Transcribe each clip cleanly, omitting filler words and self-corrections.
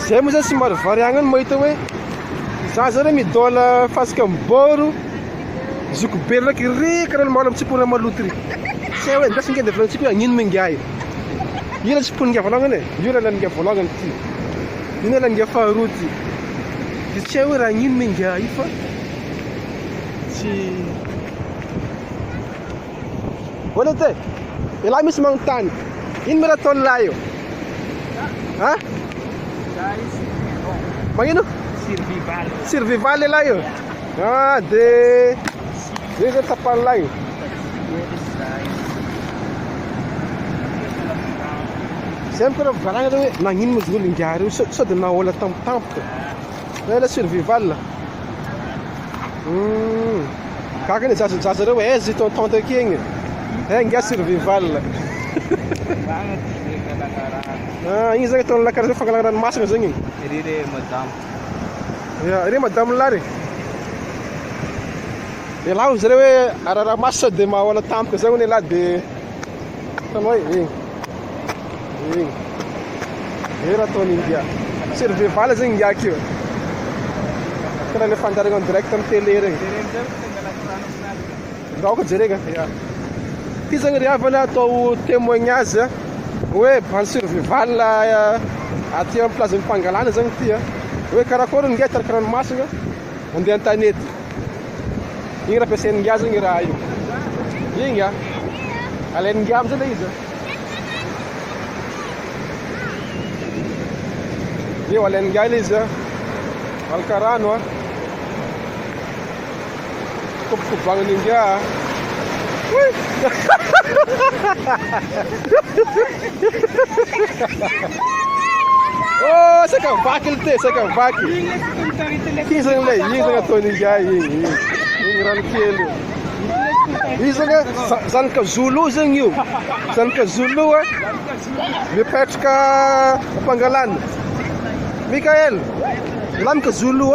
Zay moa zany somary variagna ny mahita hoe za zany midola fasika mboro zoko be ndraiky ry karaha maro amitsipona maloto ry tsy hoe ndasy ngeda volantsika hoe agnino minga io io tsipona voalongany io lalan'nga voalongany ty io lalan'nga faharoa ty dia tsy hoe raha agnino minga io fa tsy ola te ilahy misy magnontany ino mi raha ataony lahy io ha magnino survival ilahy io dia zay zany tapany lahy zay mikora varagna hoe nagnino moa zolo ingary io sao dia nahola tampotampoka ela survival kakany zaza reo aizy tontonto aky igny nga survival igny zany ataony lakara zay fangalana ranomasina zany igny ire madame lary lahy hozy reo hoe araha maso dia mahola tampoka zany hono lahy dia tanao hoe raha ataony india survival zany ingiaky io karaha le fandarana direct amin'ny télé regny daoko jerega ty zany ry havana atao témoignage hoe ban survival aty amin'ny plaza mpangalana zany ty hoe karakory nge taraka ranomasina andeha an-tanety igny raha ampiasainy nga zany raha io igny alainy nga amizay le izy io alainy nga le izy alaka rano kobokobagnany nga saka vaky le te saka vaky igny zany le igny zany ataony nga igny rano kely io zany zanaka zolo zany io zanaka zolo mipetraka ampangalana Mikael lamika zolo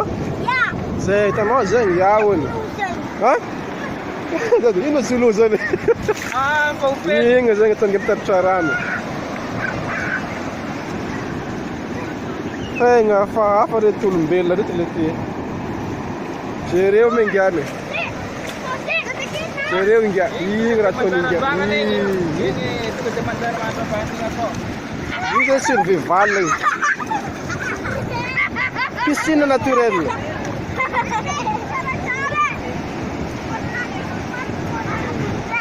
zay hitanao zany yaony ino zolo zany igny zany ataonga mitaritra rano tegna hafa reto olombelona reto le ty jereo mingany jereo inga igny raha ataony inga igny zany survival piscine naturelle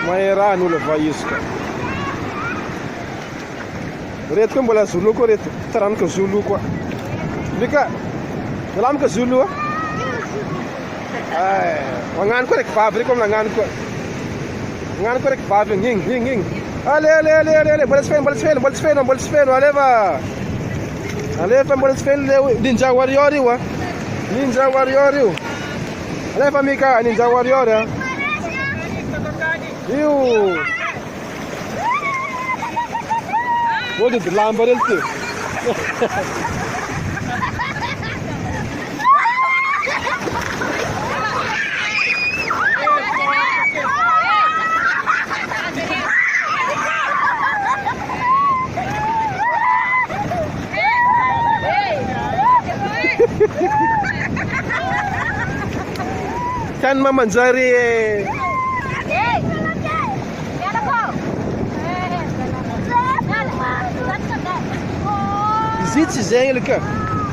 maherahany olo vaisika reto koa mbola zolo koa reto taranaka zolo koa mika nalamika zolo magnano koa raiky vavy reky magnano koa magnano koa raiky vavy igny ale mbola tsy feno alefa mbola tsy feno le ninja warrior io ninja warrior io alefa mika ninja warrior io vodi lamba rel ty kan mamanjary zitsy zegny ile ka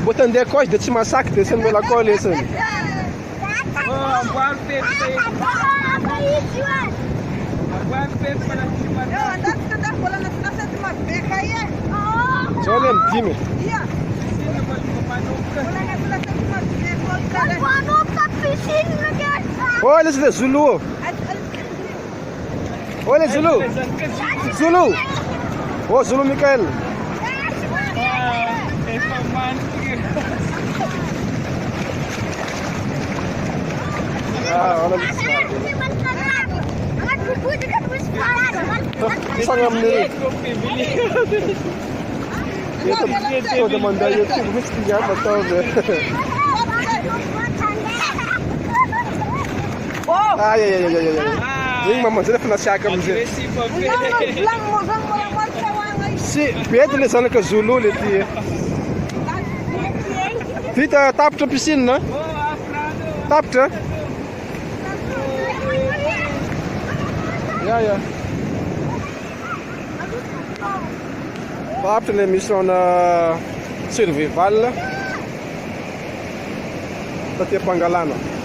bota andeha koa dia tsy masaky dia sany mbola koa lesany zao le midimy olha esse Zulu. Olha Zulu. Zulu. Oh Zulu Mikael. Olha sangat menarik. Kita udah mandai itu mesti ya betul deh. Ya. Yung mama sila pinasyakan mo siya. Misy bety le zanaka Zulu le ty. Vita tapitra piscine. Tapitra. Ja. Tapitra le mission survival. Taty Pangalana.